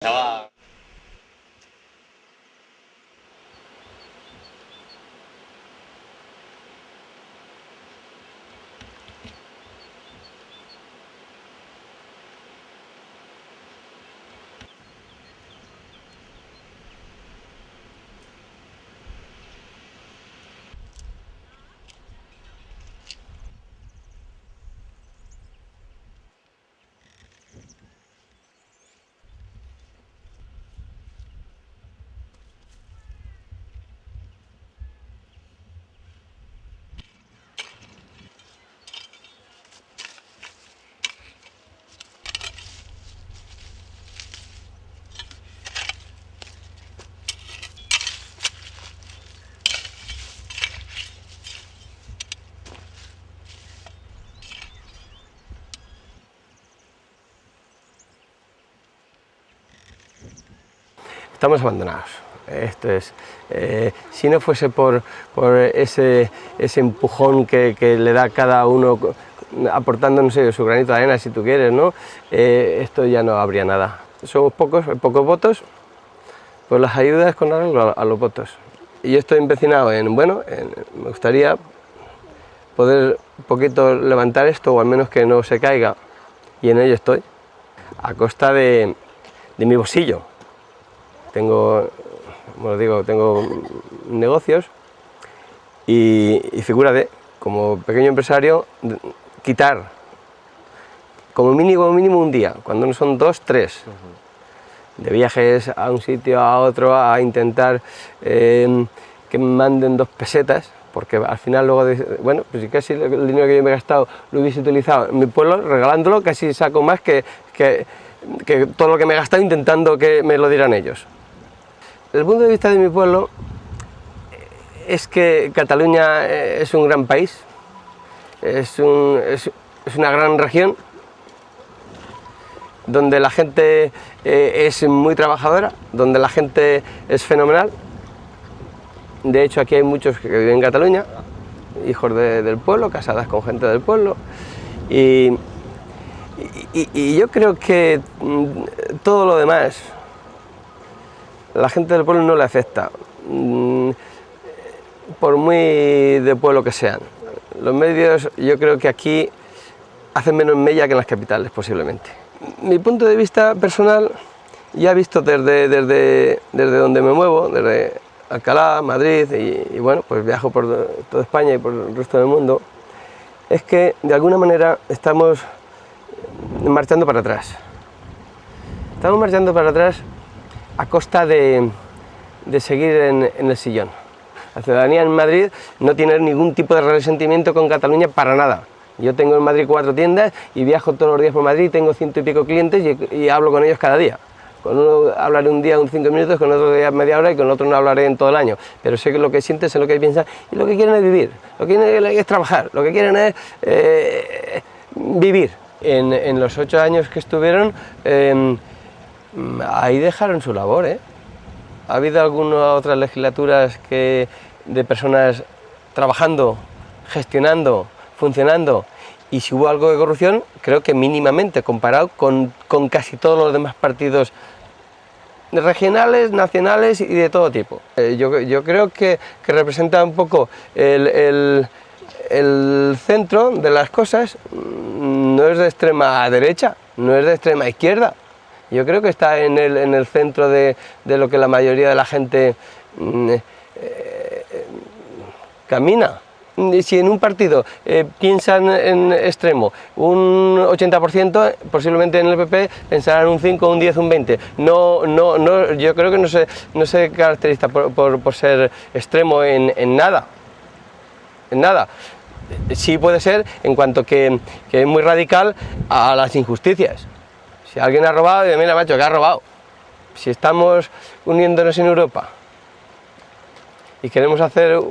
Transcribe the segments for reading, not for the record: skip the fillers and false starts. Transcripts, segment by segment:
Estaba Estamos abandonados. Esto es, si no fuese por ese empujón que le da cada uno aportando, no sé, su granito de arena, si tú quieres, ¿no? Esto ya no habría nada. Somos pocos votos, pues las ayudas con arreglo a los votos. Y yo estoy empecinado en, bueno, me gustaría poder un poquito levantar esto, o al menos que no se caiga, y en ello estoy, a costa de mi bolsillo. Tengo, como os digo, tengo negocios y figúrate, como pequeño empresario, quitar como mínimo un día, cuando no son 2, 3, de viajes a un sitio a otro, a intentar que me manden 2 pesetas, porque al final luego, bueno, pues si casi el dinero que yo me he gastado lo hubiese utilizado en mi pueblo, regalándolo, casi saco más que todo lo que me he gastado intentando que me lo dieran ellos. Desde el punto de vista de mi pueblo, es que Cataluña es un gran país, es una gran región, donde la gente es muy trabajadora, donde la gente es fenomenal. De hecho, aquí hay muchos que viven en Cataluña, hijos del pueblo, casadas con gente del pueblo, y yo creo que todo lo demás, la gente del pueblo no le afecta, por muy de pueblo que sean. Los medios, yo creo que aquí hacen menos mella que en las capitales, posiblemente. Mi punto de vista personal, ya visto desde donde me muevo, desde Alcalá, Madrid, y bueno, pues viajo por toda España y por el resto del mundo, es que de alguna manera estamos marchando para atrás. Estamos marchando para atrás a costa de seguir en el sillón. La ciudadanía en Madrid no tiene ningún tipo de resentimiento con Cataluña para nada. Yo tengo en Madrid 4 tiendas y viajo todos los días por Madrid, tengo 100 y pico clientes y hablo con ellos cada día. Con uno hablaré un día 5 minutos, con otro día media hora y con otro no hablaré en todo el año. Pero sé lo que sienten, sé lo que piensan y lo que quieren es vivir, lo que quieren es trabajar, lo que quieren es vivir. En los 8 años que estuvieron, ahí dejaron su labor, ¿eh? Ha habido algunas otras legislaturas de personas trabajando, gestionando, funcionando, y si hubo algo de corrupción, creo que mínimamente, comparado con casi todos los demás partidos regionales, nacionales y de todo tipo. Yo creo que representa un poco el centro de las cosas, no es de extrema derecha, no es de extrema izquierda. Yo creo que está en el centro de lo que la mayoría de la gente camina. Si en un partido piensan en extremo un 80%, posiblemente en el PP pensarán un 5, un 10, un 20. No, yo creo que no se caracteriza por ser extremo en nada. En nada. Sí puede ser en cuanto que es muy radical a las injusticias. Si alguien ha robado, mira macho, que ha robado. Si estamos uniéndonos en Europa y queremos hacer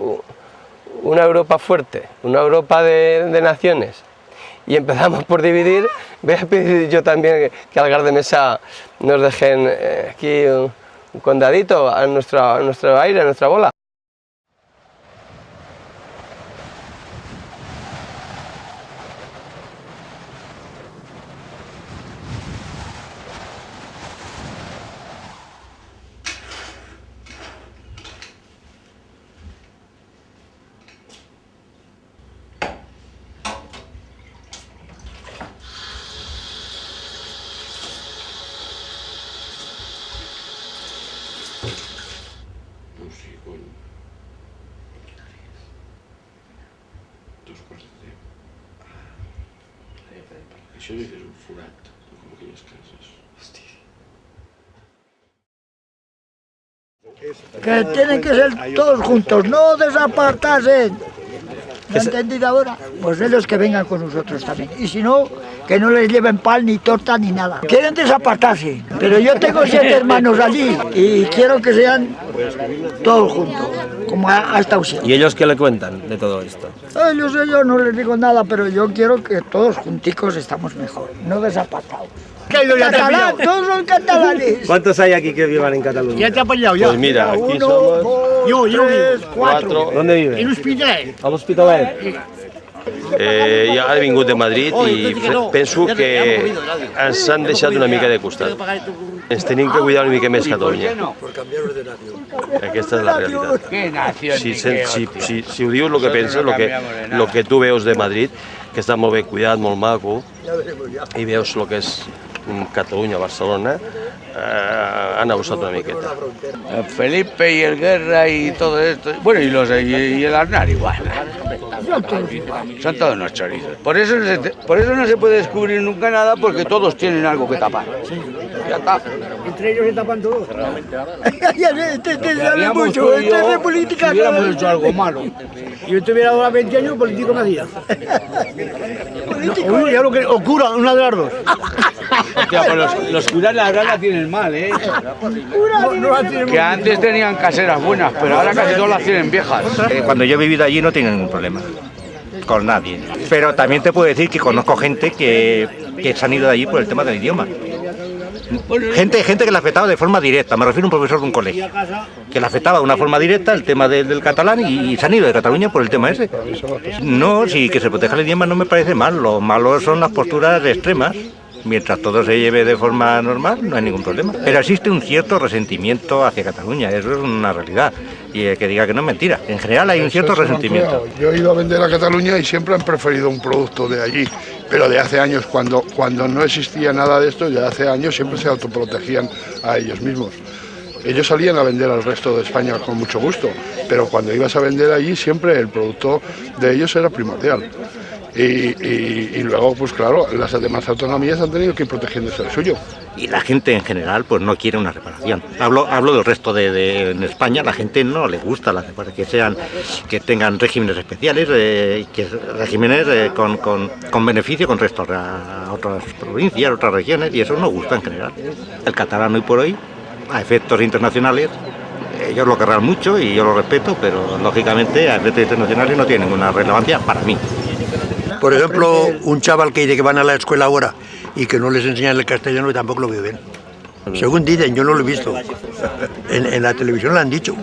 una Europa fuerte, una Europa de naciones, y empezamos por dividir, voy a pedir yo también que al Gardemesa nos dejen aquí un condadito a nuestro aire, a nuestra bola. Això és un forat, com aquelles cases. Que tienen que ser todos juntos, no desapartarse. ¿Me ha entendido ahora? Pues ellos que vengan con nosotros también. Y si no, que no les lleven pan, ni torta, ni nada. Quieren desapartarse, pero yo tengo 7 hermanos allí y quiero que sean todos juntos, como ha estado siempre. ¿Y ellos qué le cuentan de todo esto? Ellos no les digo nada, pero yo quiero que todos junticos estamos mejor, no desapartados. Catalán, todos son catalanes. ¿Cuántos hay aquí que vivan en Cataluña? Ya te ha apoyado ya. Pues mira, aquí 1, somos 2, Yo 3, 4. ¿Dónde En viven? l'Hospitalet. A l'Hospitalet. Jo he vingut de Madrid i penso que ens han deixat una mica de costat. Ens tenim que cuidar una mica més Catalunya. Aquesta és la realitat. Si ho dius el que penses, el que tu veus de Madrid, que està molt ben cuidat, molt maco, i veus el que és Catalunya, Barcelona, han abusat una miqueta. Felipe y el Guerra y todo esto, bueno, y el Aznar igual. Son todos unos chorizos. Por eso no se puede descubrir nunca nada, porque todos tienen algo que tapar. Ya está. Entre ellos se tapan todos. Este sabe mucho, este es de política. Si hubiéramos hecho algo malo. Si yo tuviera ahora 20 años, político me hacía. Uy, ya lo que ocurra, una de las dos. Hostia, pues los curas la verdad la tienen mal, ¿eh? Que antes tenían caseras buenas, pero ahora casi todas las tienen viejas. Cuando yo he vivido allí no tienen ningún problema con nadie. Pero también te puedo decir que conozco gente que se han ido de allí por el tema del idioma. Gente que le afectaba de forma directa, me refiero a un profesor de un colegio, que le afectaba de una forma directa el tema del catalán y se han ido de Cataluña por el tema ese. No, si que se proteja el idioma no me parece mal, lo malo son las posturas extremas. Mientras todo se lleve de forma normal, no hay ningún problema. Pero existe un cierto resentimiento hacia Cataluña, eso es una realidad. Y el que diga que no es mentira. En general hay un cierto resentimiento. Yo he ido a vender a Cataluña y siempre han preferido un producto de allí. Pero de hace años, cuando no existía nada de esto, ya hace años siempre se autoprotegían a ellos mismos. Ellos salían a vender al resto de España con mucho gusto, pero cuando ibas a vender allí siempre el producto de ellos era primordial. Y luego, pues claro, las demás autonomías han tenido que ir protegiéndose el suyo. Y la gente en general pues no quiere una reparación. Hablo del resto en España, la gente no le gusta las reparaciones, que tengan regímenes especiales, regímenes con beneficio con resto a otras provincias, otras regiones, y eso no gusta en general. El catalán hoy por hoy, a efectos internacionales, ellos lo querrán mucho y yo lo respeto, pero lógicamente a efectos internacionales no tiene ninguna relevancia para mí. Por ejemplo, un chaval que dice que van a la escuela ahora y que no les enseñan el castellano y tampoco lo viven. Según dicen, yo no lo he visto. En la televisión lo han dicho.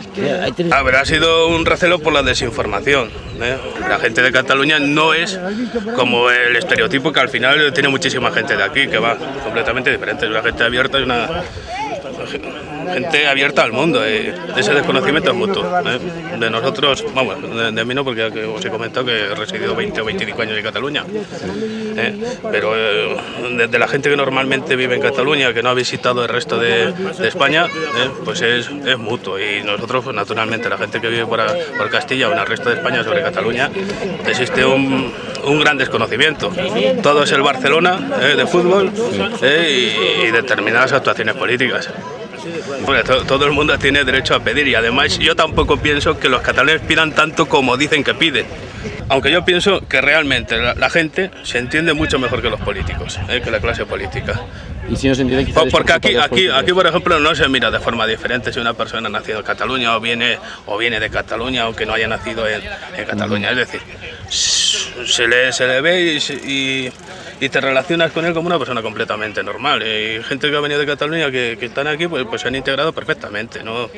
Habrá sido un recelo por la desinformación, ¿eh? La gente de Cataluña no es como el estereotipo que al final tiene muchísima gente de aquí, que va completamente diferente. Es una gente abierta y una gente abierta al mundo. Ese desconocimiento es mutuo, ¿eh? De nosotros, vamos, de mí no, porque ya os he comentado que he residido 20 o 25 años en Cataluña, pero de la gente que normalmente vive en Cataluña, que no ha visitado el resto de España, pues es mutuo. Y nosotros, pues naturalmente, la gente que vive por Castilla o en el resto de España sobre Cataluña, existe un gran desconocimiento. Todo es el Barcelona de fútbol y determinadas actuaciones políticas. Bueno, todo el mundo tiene derecho a pedir, y además yo tampoco pienso que los catalanes pidan tanto como dicen que piden. Aunque yo pienso que realmente la gente se entiende mucho mejor que los políticos, que la clase política. Y si no se entiende, porque aquí, por ejemplo, no se mira de forma diferente si una persona ha nacido en Cataluña o viene de Cataluña, aunque no haya nacido en Cataluña. Es decir, se le ve y te relacionas con él como una persona completamente normal. Y gente que ha venido de Cataluña que están aquí, pues se han integrado perfectamente, ¿no?